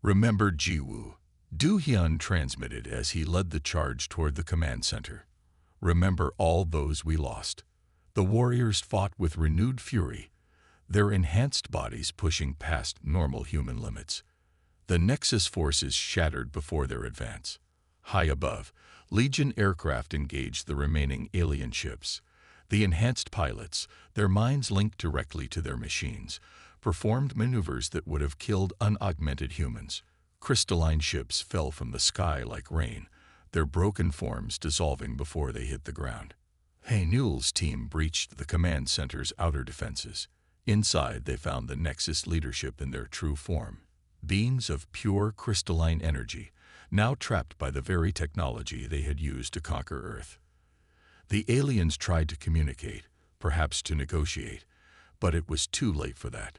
Remember Jiwoo. Do Hyun transmitted as he led the charge toward the command center. Remember all those we lost. The warriors fought with renewed fury, their enhanced bodies pushing past normal human limits. The Nexus forces shattered before their advance. High above, Legion aircraft engaged the remaining alien ships. The enhanced pilots, their minds linked directly to their machines, performed maneuvers that would have killed unaugmented humans. Crystalline ships fell from the sky like rain, their broken forms dissolving before they hit the ground. Hae-Newell's team breached the command center's outer defenses. Inside, they found the Nexus leadership in their true form. Beings of pure crystalline energy, now trapped by the very technology they had used to conquer Earth. The aliens tried to communicate, perhaps to negotiate, but it was too late for that.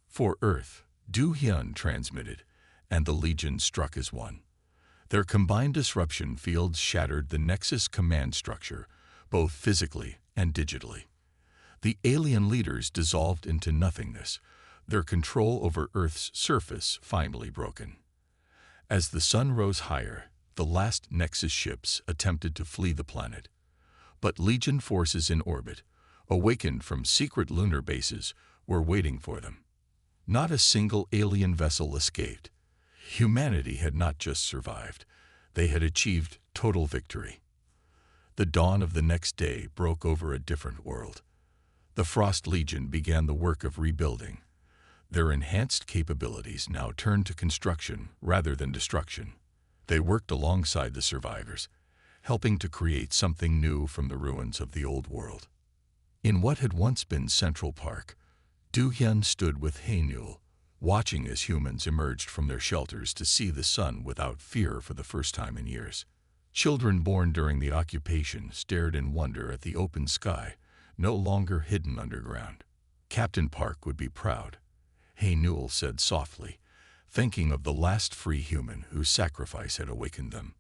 For Earth, Do Hyun transmitted, and the Legion struck as one. Their combined disruption fields shattered the Nexus command structure, both physically and digitally. The alien leaders dissolved into nothingness, their control over Earth's surface finally broken. As the sun rose higher, the last Nexus ships attempted to flee the planet. But Legion forces in orbit, awakened from secret lunar bases, were waiting for them. Not a single alien vessel escaped. Humanity had not just survived, they had achieved total victory. The dawn of the next day broke over a different world. The Frost Legion began the work of rebuilding. Their enhanced capabilities now turned to construction rather than destruction. They worked alongside the survivors, helping to create something new from the ruins of the old world. In what had once been Central Park, Do Hyun stood with Hae-Newell, watching as humans emerged from their shelters to see the sun without fear for the first time in years. Children born during the occupation stared in wonder at the open sky, no longer hidden underground. Captain Park would be proud, Hae-Newell said softly, thinking of the last free human whose sacrifice had awakened them.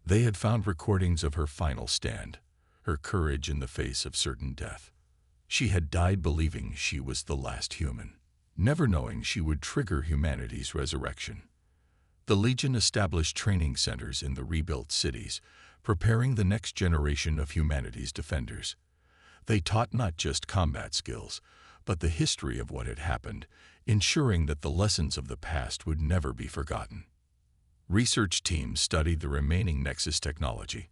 They had found recordings of her final stand, her courage in the face of certain death. She had died believing she was the last human, never knowing she would trigger humanity's resurrection. The Legion established training centers in the rebuilt cities, preparing the next generation of humanity's defenders. They taught not just combat skills, but the history of what had happened, ensuring that the lessons of the past would never be forgotten. Research teams studied the remaining Nexus technology,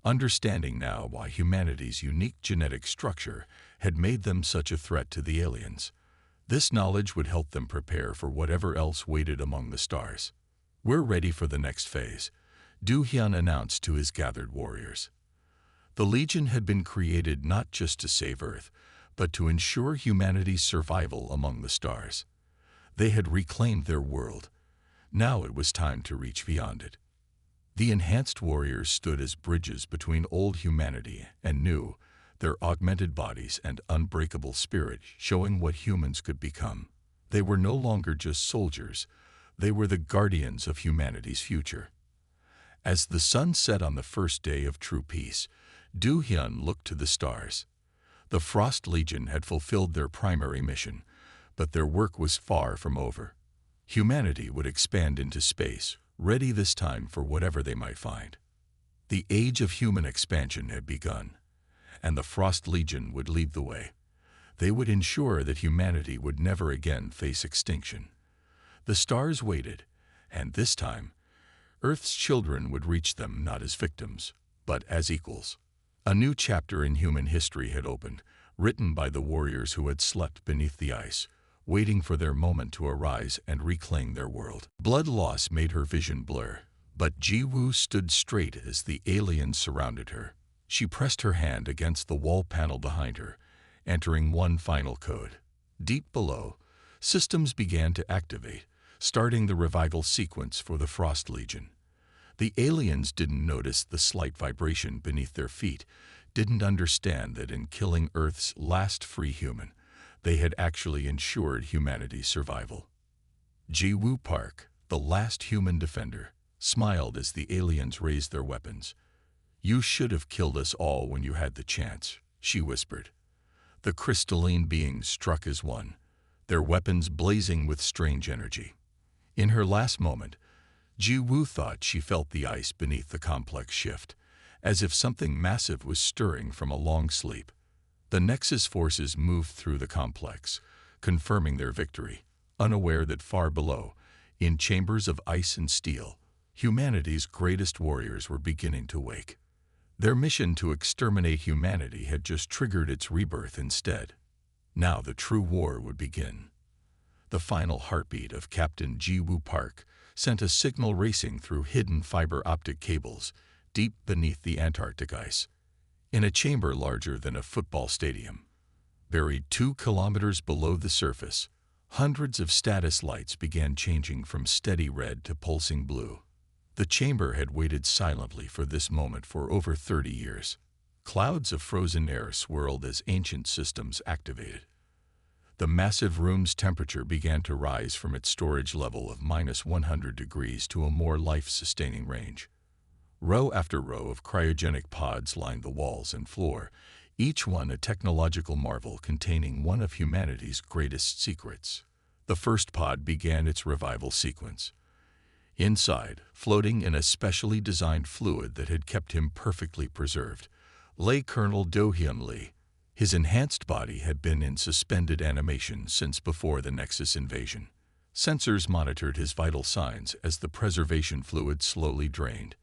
understanding now why humanity's unique genetic structure had made them such a threat to the aliens. This knowledge would help them prepare for whatever else waited among the stars. "We're ready for the next phase," Do Hyun announced to his gathered warriors. The Legion had been created not just to save Earth, but to ensure humanity's survival among the stars. They had reclaimed their world. Now it was time to reach beyond it. The enhanced warriors stood as bridges between old humanity and new, their augmented bodies and unbreakable spirit showing what humans could become. They were no longer just soldiers, they were the guardians of humanity's future. As the sun set on the first day of true peace, Do Hyun looked to the stars. The Frost Legion had fulfilled their primary mission, but their work was far from over. Humanity would expand into space, ready this time for whatever they might find. The age of human expansion had begun, and the Frost Legion would lead the way. They would ensure that humanity would never again face extinction. The stars waited, and this time, Earth's children would reach them not as victims, but as equals. A new chapter in human history had opened, written by the warriors who had slept beneath the ice, waiting for their moment to arise and reclaim their world. Blood loss made her vision blur, but Jiwoo stood straight as the aliens surrounded her. She pressed her hand against the wall panel behind her, entering one final code. Deep below, systems began to activate, starting the revival sequence for the Frost Legion. The aliens didn't notice the slight vibration beneath their feet, didn't understand that in killing Earth's last free human, they had actually ensured humanity's survival. Jiwoo Park, the last human defender, smiled as the aliens raised their weapons. "You should have killed us all when you had the chance," she whispered. The crystalline beings struck as one, their weapons blazing with strange energy. In her last moment, Ji-woo thought she felt the ice beneath the complex shift, as if something massive was stirring from a long sleep. The Nexus forces moved through the complex, confirming their victory, unaware that far below, in chambers of ice and steel, humanity's greatest warriors were beginning to wake. Their mission to exterminate humanity had just triggered its rebirth instead. Now the true war would begin. The final heartbeat of Captain Ji-woo Park sent a signal racing through hidden fiber optic cables deep beneath the Antarctic ice. In a chamber larger than a football stadium, buried 2 kilometers below the surface, hundreds of status lights began changing from steady red to pulsing blue. The chamber had waited silently for this moment for over 30 years. Clouds of frozen air swirled as ancient systems activated. The massive room's temperature began to rise from its storage level of -100 degrees to a more life-sustaining range. Row after row of cryogenic pods lined the walls and floor, each one a technological marvel containing one of humanity's greatest secrets. The first pod began its revival sequence. Inside, floating in a specially designed fluid that had kept him perfectly preserved, lay Colonel Do-hyun Lee. His enhanced body had been in suspended animation since before the Nexus invasion. Sensors monitored his vital signs as the preservation fluid slowly drained.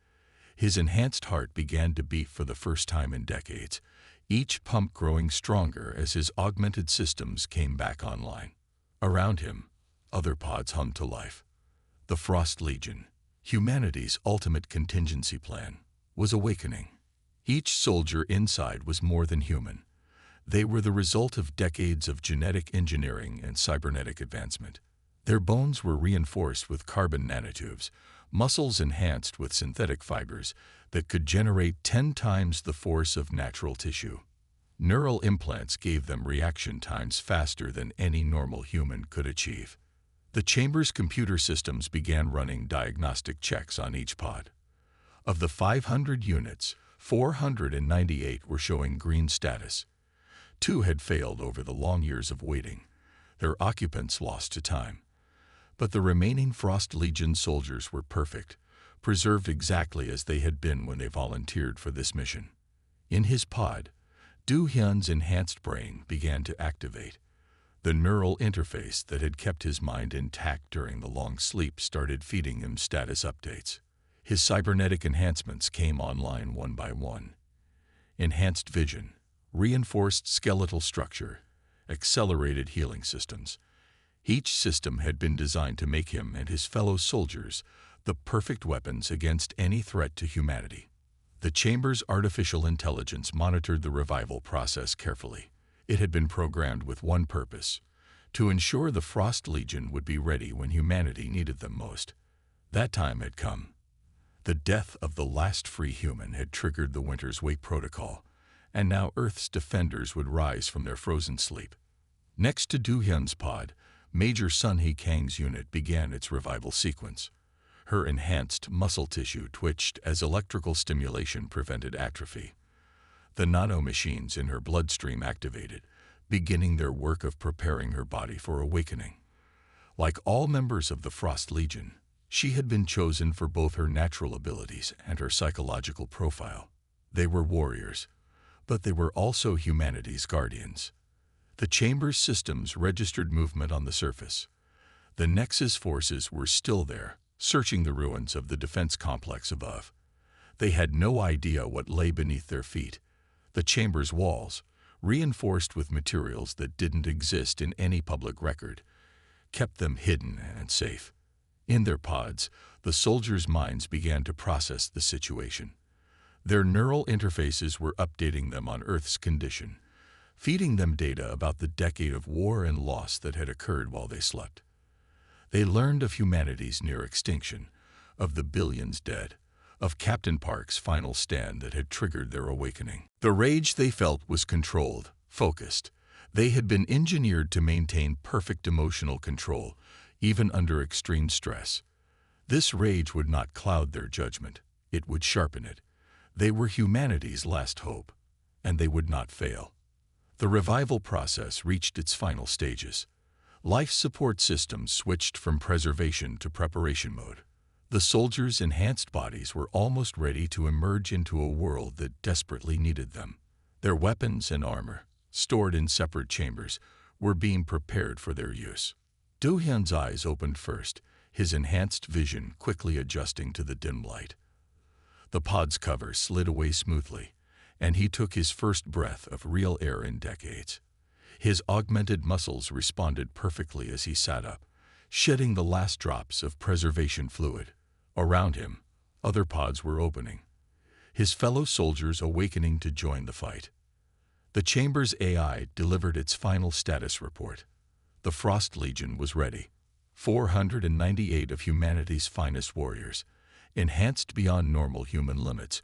His enhanced heart began to beat for the first time in decades, each pump growing stronger as his augmented systems came back online. Around him, other pods hummed to life. The Frost Legion, humanity's ultimate contingency plan, was awakening. Each soldier inside was more than human. They were the result of decades of genetic engineering and cybernetic advancement. Their bones were reinforced with carbon nanotubes, muscles enhanced with synthetic fibers that could generate 10 times the force of natural tissue. Neural implants gave them reaction times faster than any normal human could achieve. The chamber's computer systems began running diagnostic checks on each pod. Of the 500 units, 498 were showing green status. 2 had failed over the long years of waiting, their occupants lost to time. But the remaining Frost Legion soldiers were perfect, preserved exactly as they had been when they volunteered for this mission. In his pod, Do-hyun's enhanced brain began to activate. The neural interface that had kept his mind intact during the long sleep started feeding him status updates. His cybernetic enhancements came online one by one. Enhanced vision, reinforced skeletal structure, accelerated healing systems. Each system had been designed to make him and his fellow soldiers the perfect weapons against any threat to humanity. The chamber's artificial intelligence monitored the revival process carefully. It had been programmed with one purpose: to ensure the Frost Legion would be ready when humanity needed them most. That time had come. The death of the last free human had triggered the Winter's Wake protocol, and now Earth's defenders would rise from their frozen sleep. Next to Do-hyun's pod, Major Sun-hee Kang's unit began its revival sequence. Her enhanced muscle tissue twitched as electrical stimulation prevented atrophy. The nano-machines in her bloodstream activated, beginning their work of preparing her body for awakening. Like all members of the Frost Legion, she had been chosen for both her natural abilities and her psychological profile. They were warriors, but they were also humanity's guardians. The chamber's systems registered movement on the surface. The Nexus forces were still there, searching the ruins of the defense complex above. They had no idea what lay beneath their feet. The chamber's walls, reinforced with materials that didn't exist in any public record, kept them hidden and safe. In their pods, the soldiers' minds began to process the situation. Their neural interfaces were updating them on Earth's condition, feeding them data about the decade of war and loss that had occurred while they slept. They learned of humanity's near extinction, of the billions dead, of Captain Park's final stand that had triggered their awakening. The rage they felt was controlled, focused. They had been engineered to maintain perfect emotional control, even under extreme stress. This rage would not cloud their judgment, it would sharpen it. They were humanity's last hope, and they would not fail. The revival process reached its final stages. Life support systems switched from preservation to preparation mode. The soldiers' enhanced bodies were almost ready to emerge into a world that desperately needed them. Their weapons and armor, stored in separate chambers, were being prepared for their use. Do-hyun's eyes opened first, his enhanced vision quickly adjusting to the dim light. The pod's cover slid away smoothly, and he took his first breath of real air in decades. His augmented muscles responded perfectly as he sat up, shedding the last drops of preservation fluid. Around him, other pods were opening, his fellow soldiers awakening to join the fight. The chamber's AI delivered its final status report. The Frost Legion was ready. 498 of humanity's finest warriors, enhanced beyond normal human limits,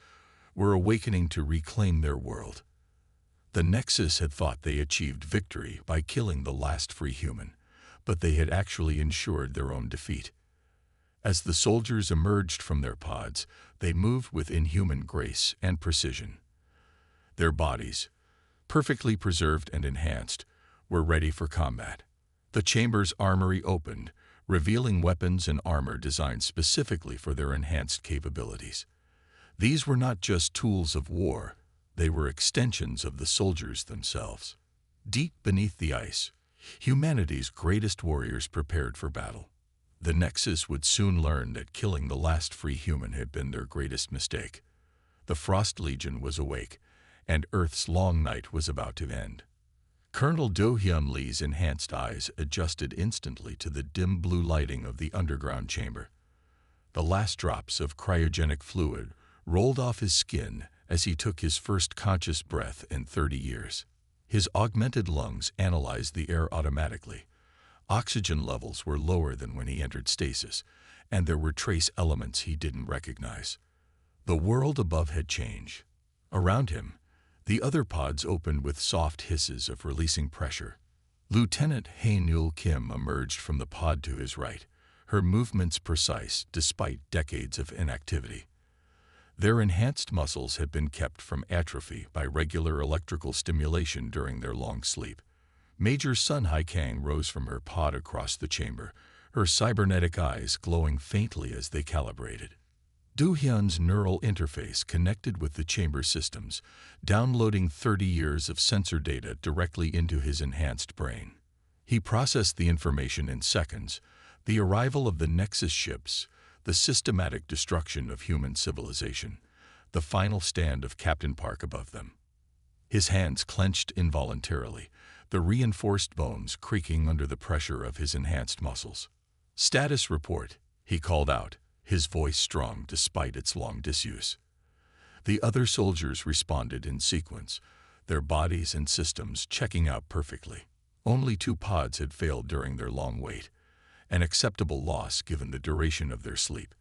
were awakening to reclaim their world. The Nexus had thought they achieved victory by killing the last free human, but they had actually ensured their own defeat. As the soldiers emerged from their pods, they moved with inhuman grace and precision. Their bodies, perfectly preserved and enhanced, were ready for combat. The chamber's armory opened, revealing weapons and armor designed specifically for their enhanced capabilities. These were not just tools of war, they were extensions of the soldiers themselves. Deep beneath the ice, humanity's greatest warriors prepared for battle. The Nexus would soon learn that killing the last free human had been their greatest mistake. The Frost Legion was awake, and Earth's long night was about to end. Colonel Do-hyun Lee's enhanced eyes adjusted instantly to the dim blue lighting of the underground chamber. The last drops of cryogenic fluid rolled off his skin as he took his first conscious breath in 30 years. His augmented lungs analyzed the air automatically. Oxygen levels were lower than when he entered stasis, and there were trace elements he didn't recognize. The world above had changed. Around him, the other pods opened with soft hisses of releasing pressure. Lieutenant Hae-Nul Kim emerged from the pod to his right, her movements precise despite decades of inactivity. Their enhanced muscles had been kept from atrophy by regular electrical stimulation during their long sleep. Major Sun Haikang rose from her pod across the chamber, her cybernetic eyes glowing faintly as they calibrated. Do-hyun's neural interface connected with the chamber systems, downloading 30 years of sensor data directly into his enhanced brain. He processed the information in seconds: the arrival of the Nexus ships, the systematic destruction of human civilization, the final stand of Captain Park above them. His hands clenched involuntarily, the reinforced bones creaking under the pressure of his enhanced muscles. "Status report," he called out, his voice strong despite its long disuse. The other soldiers responded in sequence, their bodies and systems checking out perfectly. Only 2 pods had failed during their long wait, an acceptable loss given the duration of their sleep.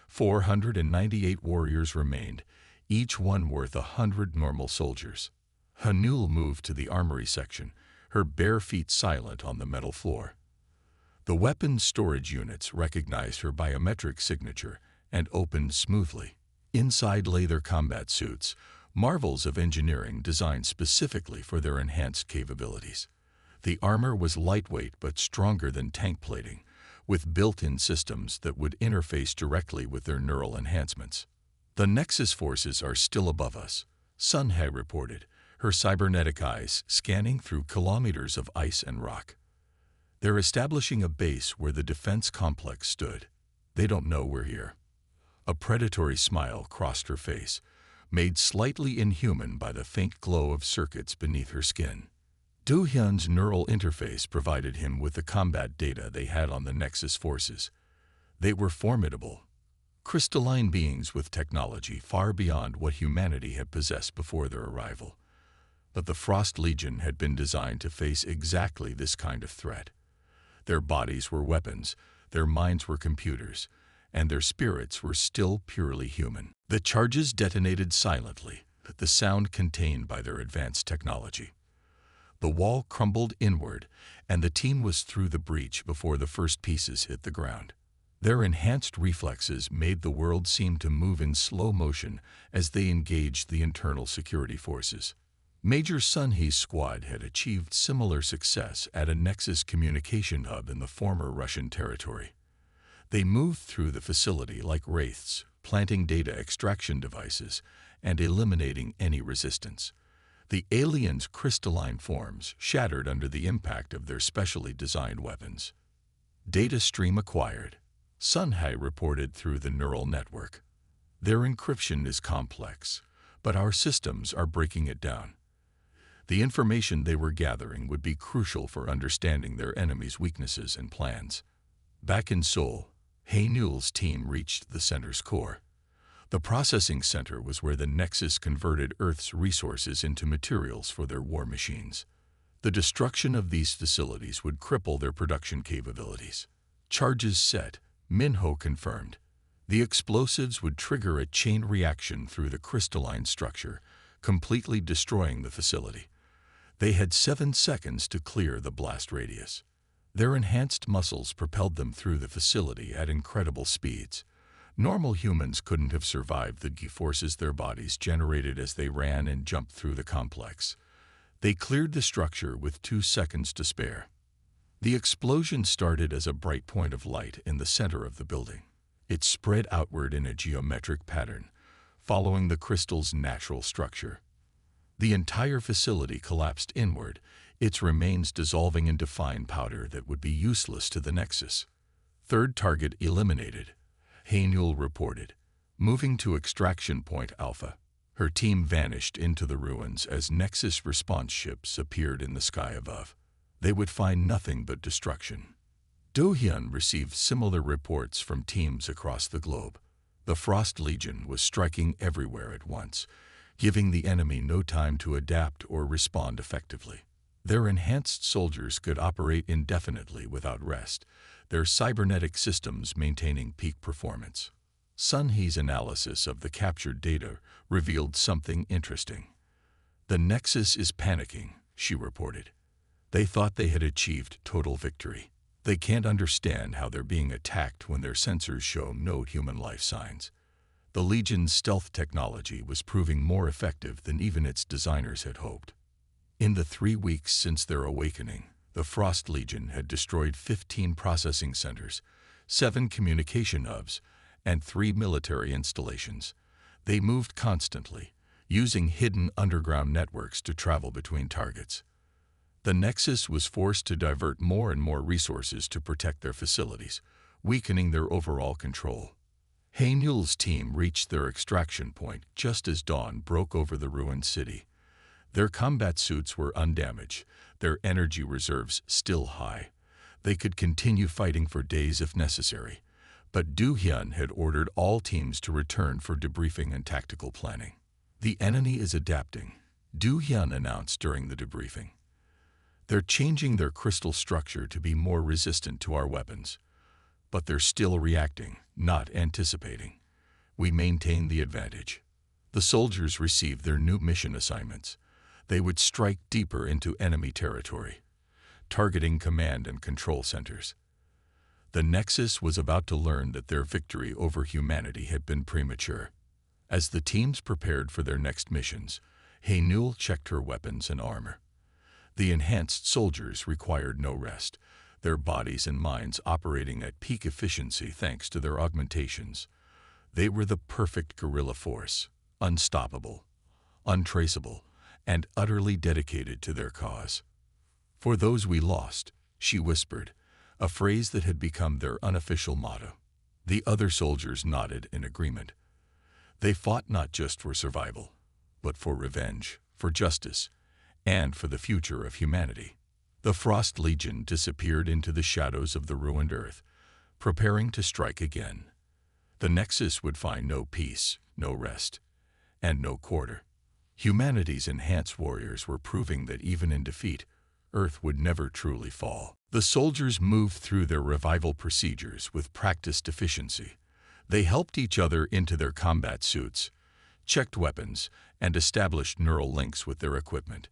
498 warriors remained, each one worth 100 normal soldiers. Hanul moved to the armory section, her bare feet silent on the metal floor. The weapons storage units recognized her biometric signature and opened smoothly. Inside lay their combat suits, marvels of engineering designed specifically for their enhanced capabilities. The armor was lightweight but stronger than tank plating, with built-in systems that would interface directly with their neural enhancements. "The Nexus forces are still above us," Sun Hae reported, her cybernetic eyes scanning through kilometers of ice and rock. "They're establishing a base where the defense complex stood. They don't know we're here." A predatory smile crossed her face, made slightly inhuman by the faint glow of circuits beneath her skin. Do-hyun's neural interface provided him with the combat data they had on the Nexus forces. They were formidable, crystalline beings with technology far beyond what humanity had possessed before their arrival. But the Frost Legion had been designed to face exactly this kind of threat. Their bodies were weapons, their minds were computers, and their spirits were still purely human. The charges detonated silently, the sound contained by their advanced technology. The wall crumbled inward, and the team was through the breach before the first pieces hit the ground. Their enhanced reflexes made the world seem to move in slow motion as they engaged the internal security forces. Major Sun He's squad had achieved similar success at a Nexus communication hub in the former Russian territory. They moved through the facility like wraiths, planting data extraction devices and eliminating any resistance. The aliens' crystalline forms shattered under the impact of their specially designed weapons. Data stream acquired. Sun Hai reported through the neural network. Their encryption is complex, but our systems are breaking it down. The information they were gathering would be crucial for understanding their enemies' weaknesses and plans. Back in Seoul, Hae Newell's team reached the center's core. The processing center was where the Nexus converted Earth's resources into materials for their war machines. The destruction of these facilities would cripple their production capabilities. Charges set, Minho confirmed. The explosives would trigger a chain reaction through the crystalline structure, completely destroying the facility. They had 7 seconds to clear the blast radius. Their enhanced muscles propelled them through the facility at incredible speeds. Normal humans couldn't have survived the G-forces their bodies generated as they ran and jumped through the complex. They cleared the structure with 2 seconds to spare. The explosion started as a bright point of light in the center of the building. It spread outward in a geometric pattern, following the crystal's natural structure. The entire facility collapsed inward, its remains dissolving into fine powder that would be useless to the Nexus. Third target eliminated, Hae Newell reported, moving to extraction point Alpha. Her team vanished into the ruins as Nexus response ships appeared in the sky above. They would find nothing but destruction. Do Hyun received similar reports from teams across the globe. The Frost Legion was striking everywhere at once, giving the enemy no time to adapt or respond effectively. Their enhanced soldiers could operate indefinitely without rest, their cybernetic systems maintaining peak performance. Sun He's analysis of the captured data revealed something interesting. The Nexus is panicking, she reported. They thought they had achieved total victory. They can't understand how they're being attacked when their sensors show no human life signs. The Legion's stealth technology was proving more effective than even its designers had hoped. In the 3 weeks since their awakening, the Frost Legion had destroyed 15 processing centers, 7 communication hubs, and 3 military installations. They moved constantly, using hidden underground networks to travel between targets. The Nexus was forced to divert more and more resources to protect their facilities, weakening their overall control. Hae Newell's team reached their extraction point just as dawn broke over the ruined city. Their combat suits were undamaged, their energy reserves still high. They could continue fighting for days if necessary, but Do Hyun had ordered all teams to return for debriefing and tactical planning. The enemy is adapting, Do Hyun announced during the debriefing. They're changing their crystal structure to be more resistant to our weapons. But they're still reacting, not anticipating. We maintain the advantage. The soldiers received their new mission assignments. They would strike deeper into enemy territory, targeting command and control centers. The Nexus was about to learn that their victory over humanity had been premature. As the teams prepared for their next missions, Hae Newell checked her weapons and armor. The enhanced soldiers required no rest, their bodies and minds operating at peak efficiency thanks to their augmentations. They were the perfect guerrilla force, unstoppable, untraceable, and utterly dedicated to their cause. "For those we lost," she whispered, a phrase that had become their unofficial motto. The other soldiers nodded in agreement. They fought not just for survival, but for revenge, for justice, and for the future of humanity. The Frost Legion disappeared into the shadows of the ruined Earth, preparing to strike again. The Nexus would find no peace, no rest, and no quarter. Humanity's enhanced warriors were proving that even in defeat, Earth would never truly fall. The soldiers moved through their revival procedures with practiced efficiency. They helped each other into their combat suits, checked weapons, and established neural links with their equipment.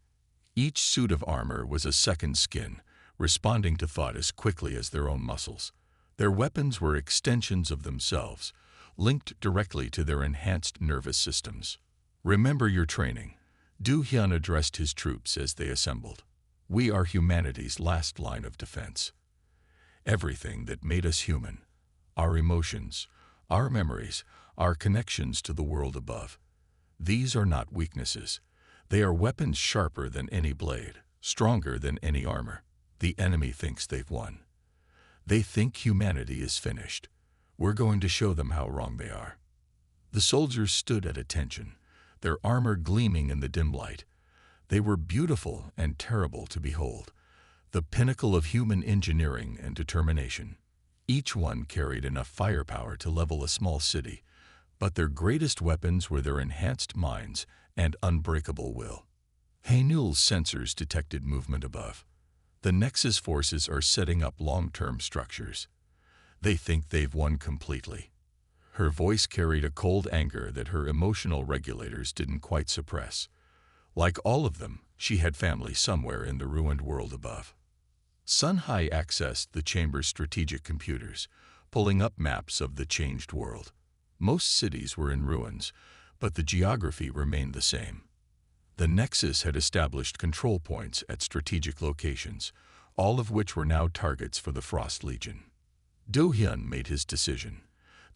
Each suit of armor was a second skin, responding to thought as quickly as their own muscles. Their weapons were extensions of themselves, linked directly to their enhanced nervous systems. "Remember your training," Du Hyun addressed his troops as they assembled. We are humanity's last line of defense. Everything that made us human, our emotions, our memories, our connections to the world above, these are not weaknesses. They are weapons sharper than any blade, stronger than any armor. The enemy thinks they've won. They think humanity is finished. We're going to show them how wrong they are. The soldiers stood at attention, their armor gleaming in the dim light. They were beautiful and terrible to behold, the pinnacle of human engineering and determination. Each one carried enough firepower to level a small city, but their greatest weapons were their enhanced minds and unbreakable will. Haenul's sensors detected movement above. The Nexus forces are setting up long-term structures. They think they've won completely. Her voice carried a cold anger that her emotional regulators didn't quite suppress. Like all of them, she had family somewhere in the ruined world above. Sun Hai accessed the chamber's strategic computers, pulling up maps of the changed world. Most cities were in ruins, but the geography remained the same. The Nexus had established control points at strategic locations, all of which were now targets for the Frost Legion. Do Hyun made his decision.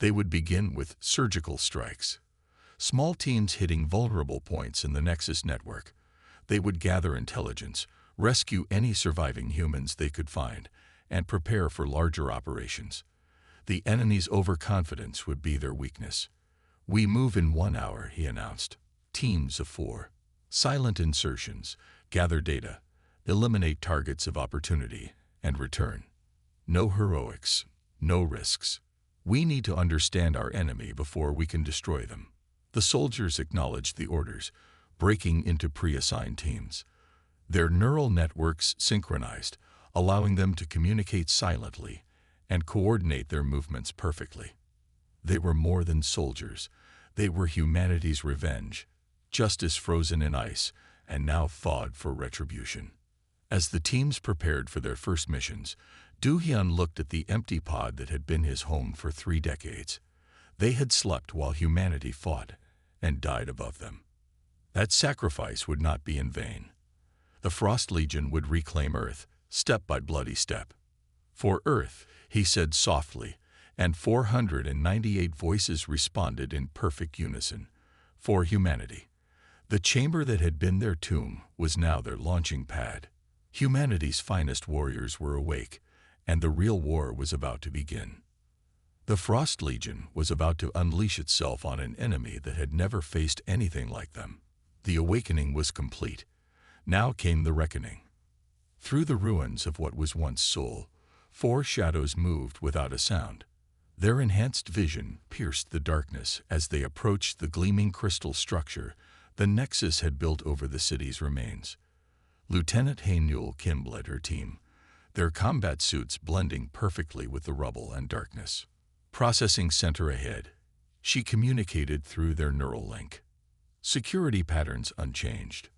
They would begin with surgical strikes. Small teams hitting vulnerable points in the Nexus network. They would gather intelligence, rescue any surviving humans they could find, and prepare for larger operations. The enemy's overconfidence would be their weakness. We move in 1 hour, he announced. Teams of 4. Silent insertions, gather data, eliminate targets of opportunity, and return. No heroics, no risks. We need to understand our enemy before we can destroy them. The soldiers acknowledged the orders, breaking into pre-assigned teams. Their neural networks synchronized, allowing them to communicate silently and coordinate their movements perfectly. They were more than soldiers. They were humanity's revenge, justice frozen in ice, and now thawed for retribution. As the teams prepared for their first missions, Do Hyun looked at the empty pod that had been his home for 3 decades. They had slept while humanity fought and died above them. That sacrifice would not be in vain. The Frost Legion would reclaim Earth, step by bloody step. For Earth, he said softly, and 498 voices responded in perfect unison. For humanity. The chamber that had been their tomb was now their launching pad. Humanity's finest warriors were awake, and the real war was about to begin. The Frost Legion was about to unleash itself on an enemy that had never faced anything like them. The awakening was complete. Now came the reckoning. Through the ruins of what was once Seoul, 4 shadows moved without a sound. Their enhanced vision pierced the darkness as they approached the gleaming crystal structure the Nexus had built over the city's remains. Lieutenant Haenul Kim led her team, their combat suits blending perfectly with the rubble and darkness. Processing center ahead, she communicated through their neural link. Security patterns unchanged.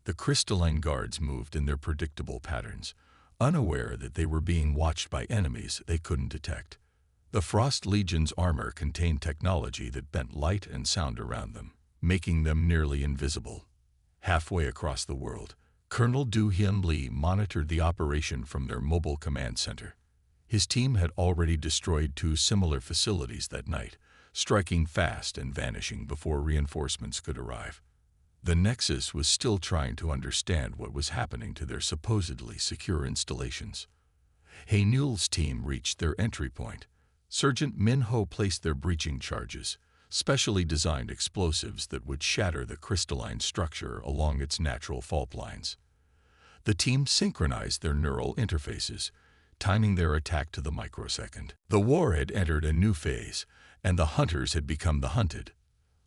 The crystalline guards moved in their predictable patterns, unaware that they were being watched by enemies they couldn't detect. The Frost Legion's armor contained technology that bent light and sound around them, making them nearly invisible. Halfway across the world, Colonel Do Hyun Lee monitored the operation from their mobile command center. His team had already destroyed 2 similar facilities that night, striking fast and vanishing before reinforcements could arrive. The Nexus was still trying to understand what was happening to their supposedly secure installations. Haenul's team reached their entry point. Sergeant Min Ho placed their breaching charges, specially designed explosives that would shatter the crystalline structure along its natural fault lines. The team synchronized their neural interfaces, timing their attack to the microsecond. The war had entered a new phase, and the hunters had become the hunted.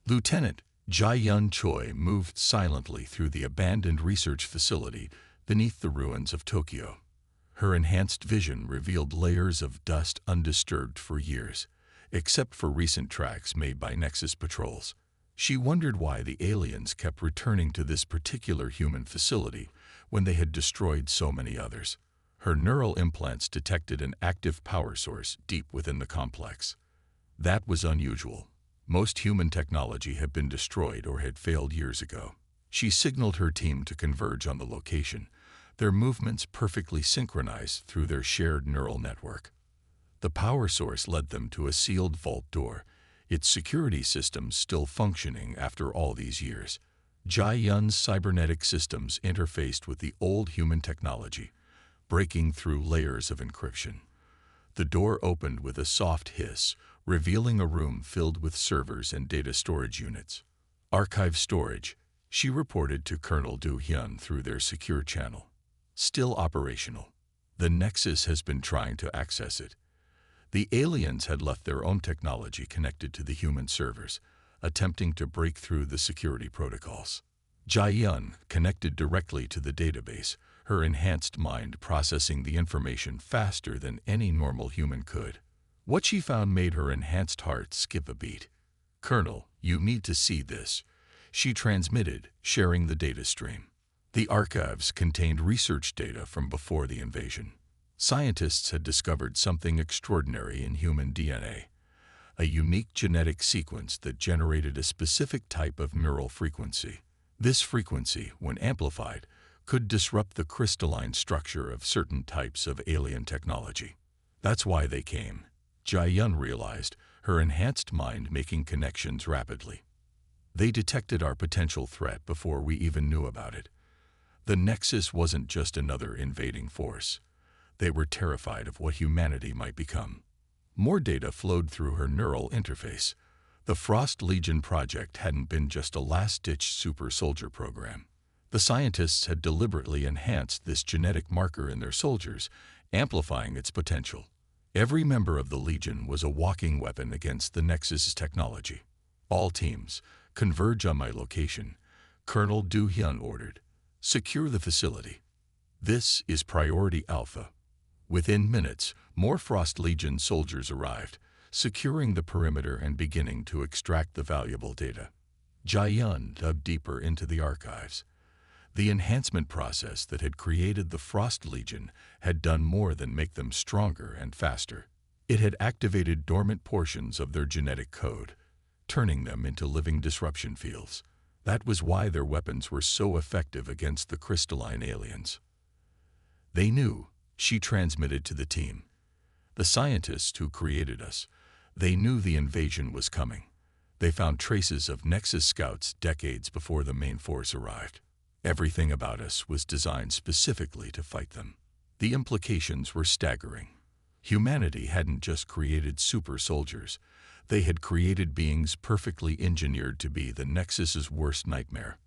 Lieutenant Jae-Yun Choi moved silently through the abandoned research facility beneath the ruins of Tokyo. Her enhanced vision revealed layers of dust undisturbed for years, except for recent tracks made by Nexus patrols. She wondered why the aliens kept returning to this particular human facility when they had destroyed so many others. Her neural implants detected an active power source deep within the complex. That was unusual. Most human technology had been destroyed or had failed years ago. She signaled her team to converge on the location, their movements perfectly synchronized through their shared neural network. The power source led them to a sealed vault door, its security systems still functioning after all these years. Jai Yun's cybernetic systems interfaced with the old human technology, breaking through layers of encryption. The door opened with a soft hiss, revealing a room filled with servers and data storage units. Archive storage, she reported to Colonel Du Hyun through their secure channel. Still operational. The Nexus has been trying to access it. The aliens had left their own technology connected to the human servers, attempting to break through the security protocols. Jai Yun connected directly to the database, her enhanced mind processing the information faster than any normal human could. What she found made her enhanced heart skip a beat. "Colonel, you need to see this," she transmitted, sharing the data stream. The archives contained research data from before the invasion. Scientists had discovered something extraordinary in human DNA, a unique genetic sequence that generated a specific type of neural frequency. This frequency, when amplified, could disrupt the crystalline structure of certain types of alien technology. That's why they came. Jai Yun realized, her enhanced mind making connections rapidly. They detected our potential threat before we even knew about it. The Nexus wasn't just another invading force. They were terrified of what humanity might become. More data flowed through her neural interface. The Frost Legion project hadn't been just a last-ditch super soldier program. The scientists had deliberately enhanced this genetic marker in their soldiers, amplifying its potential. Every member of the Legion was a walking weapon against the Nexus's technology. "All teams, converge on my location," Colonel Du Hyun ordered. "Secure the facility. This is Priority Alpha." Within minutes, more Frost Legion soldiers arrived, securing the perimeter and beginning to extract the valuable data. Jai Yun dug deeper into the archives. The enhancement process that had created the Frost Legion had done more than make them stronger and faster. It had activated dormant portions of their genetic code, turning them into living disruption fields. That was why their weapons were so effective against the crystalline aliens. They knew, she transmitted to the team. The scientists who created us, they knew the invasion was coming. They found traces of Nexus scouts decades before the main force arrived. Everything about us was designed specifically to fight them. The implications were staggering. Humanity hadn't just created super soldiers. They had created beings perfectly engineered to be the Nexus's worst nightmare.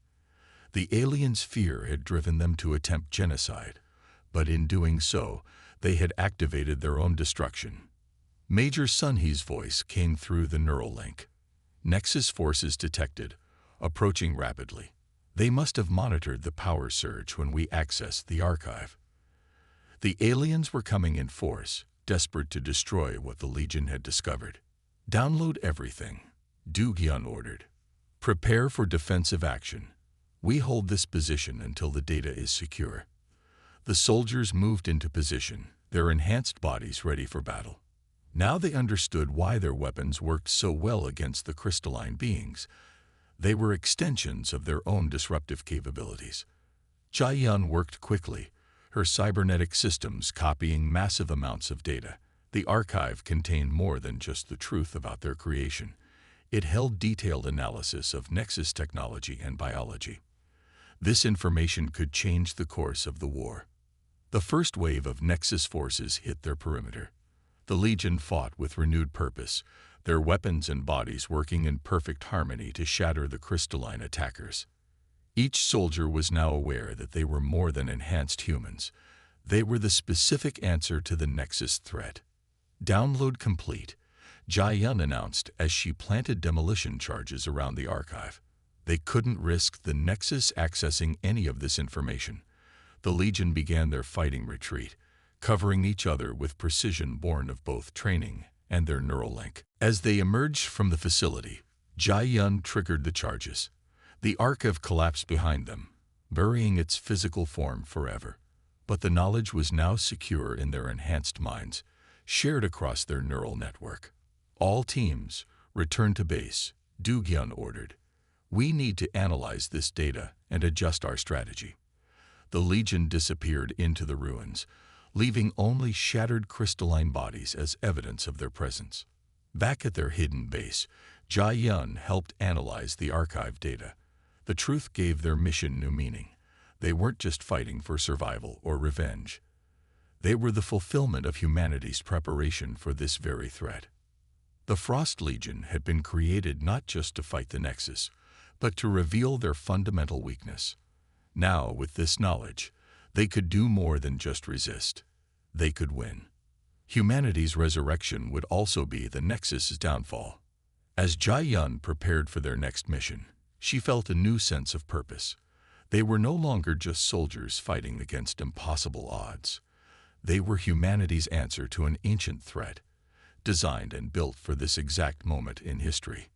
The aliens' fear had driven them to attempt genocide, but in doing so, they had activated their own destruction. Major Sunhee's voice came through the neural link. "Nexus forces detected, approaching rapidly. They must have monitored the power surge when we accessed the archive." The aliens were coming in force, desperate to destroy what the Legion had discovered. "Download everything," Du Hyun ordered. "Prepare for defensive action. We hold this position until the data is secure." The soldiers moved into position, their enhanced bodies ready for battle. Now they understood why their weapons worked so well against the crystalline beings. They were extensions of their own disruptive capabilities. Jai Yun worked quickly, her cybernetic systems copying massive amounts of data. The archive contained more than just the truth about their creation. It held detailed analysis of Nexus technology and biology. This information could change the course of the war. The first wave of Nexus forces hit their perimeter. The Legion fought with renewed purpose, their weapons and bodies working in perfect harmony to shatter the crystalline attackers. Each soldier was now aware that they were more than enhanced humans. They were the specific answer to the Nexus threat. "Download complete," Jai Yun announced as she planted demolition charges around the archive. They couldn't risk the Nexus accessing any of this information. The Legion began their fighting retreat, covering each other with precision born of both training and their neural link. As they emerged from the facility, Jai Yun triggered the charges. The archive collapsed behind them, burying its physical form forever. But the knowledge was now secure in their enhanced minds, shared across their neural network. "All teams, return to base," Du Hyun ordered. We need to analyze this data and adjust our strategy. The Legion disappeared into the ruins, leaving only shattered crystalline bodies as evidence of their presence. Back at their hidden base, Jia Yun helped analyze the archive data. The truth gave their mission new meaning. They weren't just fighting for survival or revenge. They were the fulfillment of humanity's preparation for this very threat. The Frost Legion had been created not just to fight the Nexus, but to reveal their fundamental weakness. Now, with this knowledge, they could do more than just resist. They could win. Humanity's resurrection would also be the Nexus's downfall. As Jia Yun prepared for their next mission, she felt a new sense of purpose. They were no longer just soldiers fighting against impossible odds. They were humanity's answer to an ancient threat, designed and built for this exact moment in history.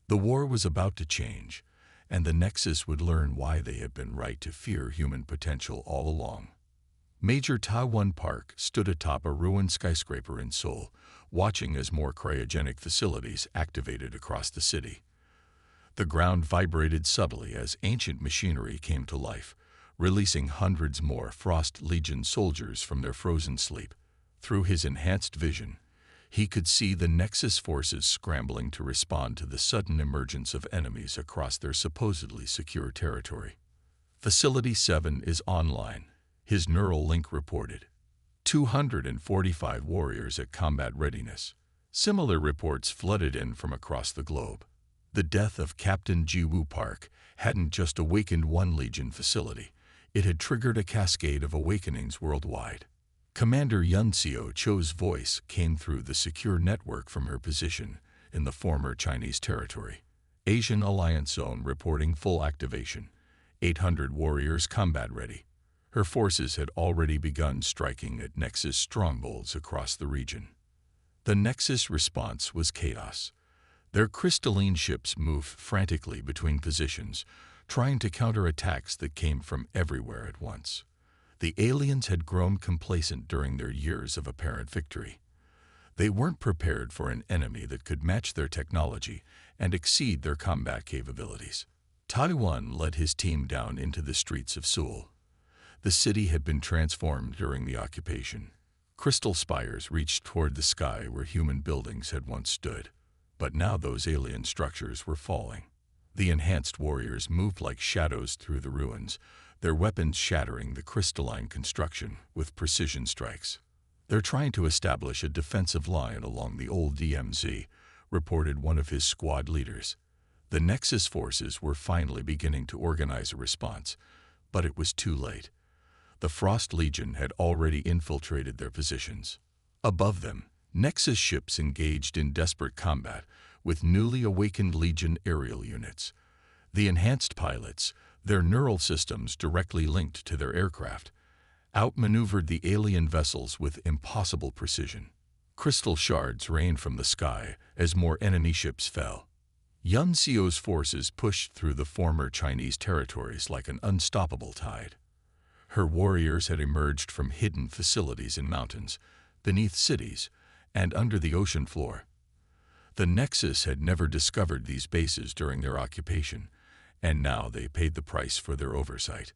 The war was about to change, and the Nexus would learn why they had been right to fear human potential all along. Major Taiwan Park stood atop a ruined skyscraper in Seoul, watching as more cryogenic facilities activated across the city. The ground vibrated subtly as ancient machinery came to life, releasing hundreds more Frost Legion soldiers from their frozen sleep. Through his enhanced vision, he could see the Nexus forces scrambling to respond to the sudden emergence of enemies across their supposedly secure territory. Facility 7 is online, his neural link reported. 245 warriors at combat readiness. Similar reports flooded in from across the globe. The death of Captain Jiwoo Park hadn't just awakened one Legion facility, it had triggered a cascade of awakenings worldwide. Commander Yun Seo Cho's voice came through the secure network from her position in the former Chinese territory. Asian Alliance Zone reporting full activation. 800 warriors combat ready. Her forces had already begun striking at Nexus strongholds across the region. The Nexus response was chaos. Their crystalline ships moved frantically between positions, trying to counter attacks that came from everywhere at once. The aliens had grown complacent during their years of apparent victory. They weren't prepared for an enemy that could match their technology and exceed their combat capabilities. Taiwan led his team down into the streets of Seoul. The city had been transformed during the occupation. Crystal spires reached toward the sky where human buildings had once stood. But now those alien structures were falling. The enhanced warriors moved like shadows through the ruins, their weapons shattering the crystalline construction with precision strikes. "They're trying to establish a defensive line along the old DMZ," reported one of his squad leaders. The Nexus forces were finally beginning to organize a response, but it was too late. The Frost Legion had already infiltrated their positions. Above them, Nexus ships engaged in desperate combat with newly awakened Legion aerial units. The enhanced pilots, their neural systems directly linked to their aircraft, outmaneuvered the alien vessels with impossible precision. Crystal shards rained from the sky as more enemy ships fell. Yun Seo's forces pushed through the former Chinese territories like an unstoppable tide. Her warriors had emerged from hidden facilities in mountains, beneath cities, and under the ocean floor. The Nexus had never discovered these bases during their occupation, and now they paid the price for their oversight.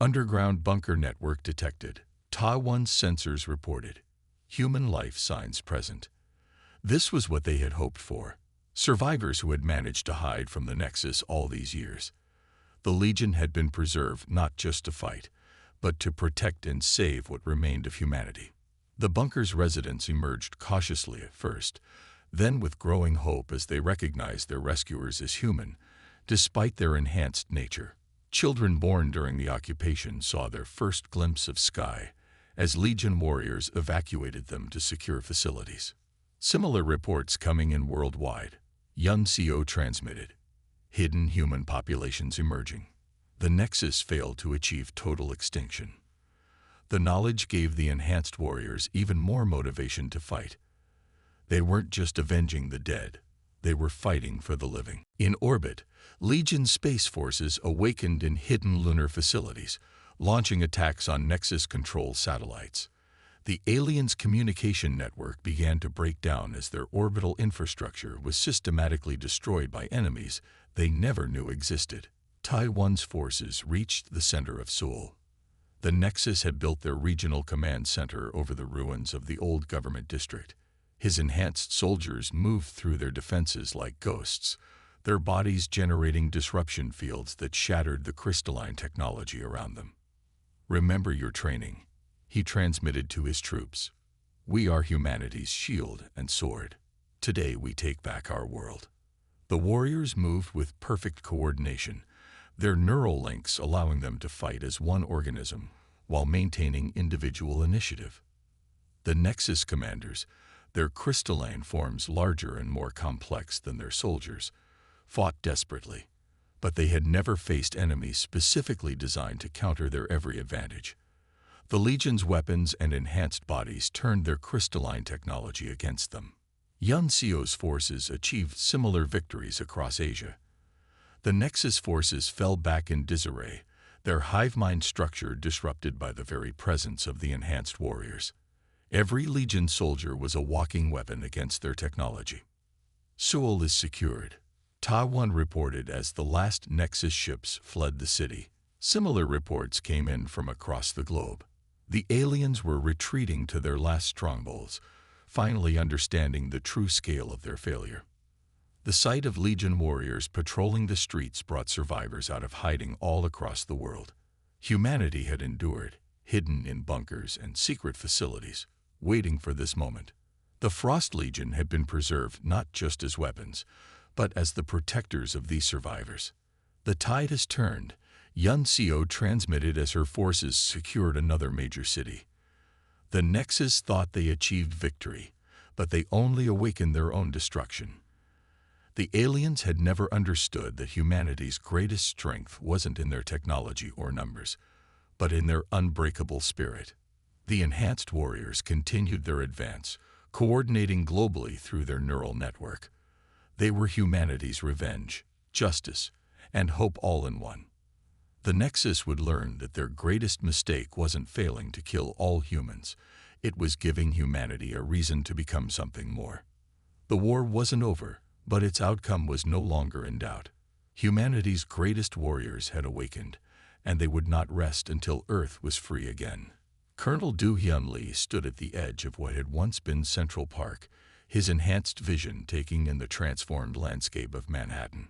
Underground bunker network detected. Taiwan's sensors reported. Human life signs present. This was what they had hoped for. Survivors who had managed to hide from the Nexus all these years. The Legion had been preserved not just to fight, but to protect and save what remained of humanity. The bunker's residents emerged cautiously at first, then with growing hope as they recognized their rescuers as human, despite their enhanced nature. Children born during the occupation saw their first glimpse of sky as Legion warriors evacuated them to secure facilities. Similar reports coming in worldwide. Yun Seo transmitted. Hidden human populations emerging. The Nexus failed to achieve total extinction. The knowledge gave the enhanced warriors even more motivation to fight. They weren't just avenging the dead, they were fighting for the living. In orbit, Legion space forces awakened in hidden lunar facilities, launching attacks on Nexus control satellites. The aliens' communication network began to break down as their orbital infrastructure was systematically destroyed by enemies they never knew existed. Taiwan's forces reached the center of Seoul. The Nexus had built their regional command center over the ruins of the old government district. His enhanced soldiers moved through their defenses like ghosts, their bodies generating disruption fields that shattered the crystalline technology around them. "Remember your training," he transmitted to his troops. "We are humanity's shield and sword. Today we take back our world." The warriors moved with perfect coordination, their neural links allowing them to fight as one organism while maintaining individual initiative. The Nexus commanders, their crystalline forms larger and more complex than their soldiers, fought desperately, but they had never faced enemies specifically designed to counter their every advantage. The Legion's weapons and enhanced bodies turned their crystalline technology against them. Yun Sio's forces achieved similar victories across Asia. The Nexus forces fell back in disarray, their hive mind structure disrupted by the very presence of the enhanced warriors. Every Legion soldier was a walking weapon against their technology. Seoul is secured, Taiwan reported as the last Nexus ships fled the city. Similar reports came in from across the globe. The aliens were retreating to their last strongholds, finally understanding the true scale of their failure. The sight of Legion warriors patrolling the streets brought survivors out of hiding all across the world. Humanity had endured, hidden in bunkers and secret facilities, waiting for this moment. The Frost Legion had been preserved not just as weapons, but as the protectors of these survivors. The tide has turned, Yun Sio transmitted as her forces secured another major city. The Nexus thought they achieved victory, but they only awakened their own destruction. The aliens had never understood that humanity's greatest strength wasn't in their technology or numbers, but in their unbreakable spirit. The enhanced warriors continued their advance, coordinating globally through their neural network. They were humanity's revenge, justice, and hope all in one. The Nexus would learn that their greatest mistake wasn't failing to kill all humans. It was giving humanity a reason to become something more. The war wasn't over, but its outcome was no longer in doubt. Humanity's greatest warriors had awakened, and they would not rest until Earth was free again. Colonel Do-hyun Lee stood at the edge of what had once been Central Park, his enhanced vision taking in the transformed landscape of Manhattan.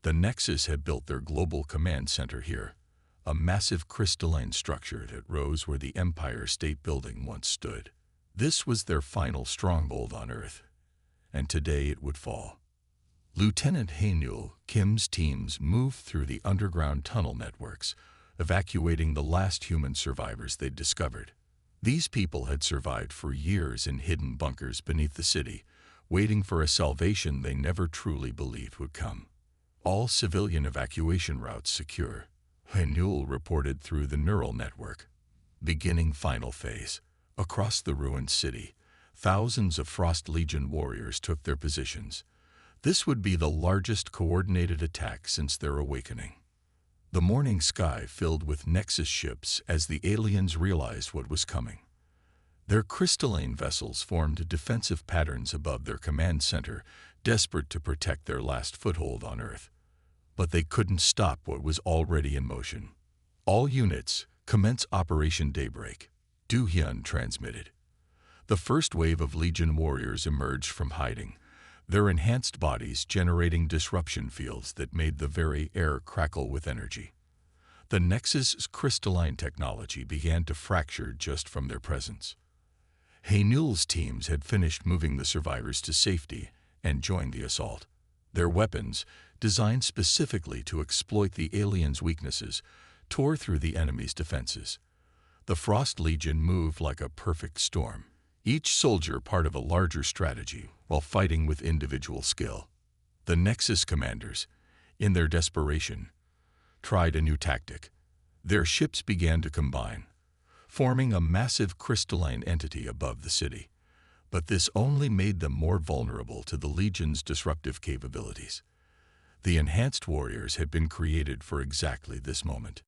The Nexus had built their global command center here, a massive crystalline structure that rose where the Empire State Building once stood. This was their final stronghold on Earth, and today it would fall. Lieutenant Hae-Nul Kim's teams moved through the underground tunnel networks, evacuating the last human survivors they'd discovered. These people had survived for years in hidden bunkers beneath the city, waiting for a salvation they never truly believed would come. All civilian evacuation routes secure, Hae-Nul reported through the neural network. Beginning final phase. Across the ruined city, thousands of Frost Legion warriors took their positions. This would be the largest coordinated attack since their awakening. The morning sky filled with Nexus ships as the aliens realized what was coming. Their crystalline vessels formed defensive patterns above their command center, desperate to protect their last foothold on Earth. But they couldn't stop what was already in motion. "All units, commence Operation Daybreak," Do-hyun transmitted. The first wave of Legion warriors emerged from hiding, their enhanced bodies generating disruption fields that made the very air crackle with energy. The Nexus's crystalline technology began to fracture just from their presence. Hae-Nul's teams had finished moving the survivors to safety and joined the assault. Their weapons, designed specifically to exploit the aliens' weaknesses, tore through the enemy's defenses. The Frost Legion moved like a perfect storm, each soldier part of a larger strategy while fighting with individual skill. The Nexus commanders, in their desperation, tried a new tactic. Their ships began to combine, forming a massive crystalline entity above the city. But this only made them more vulnerable to the Legion's disruptive capabilities. The enhanced warriors had been created for exactly this moment.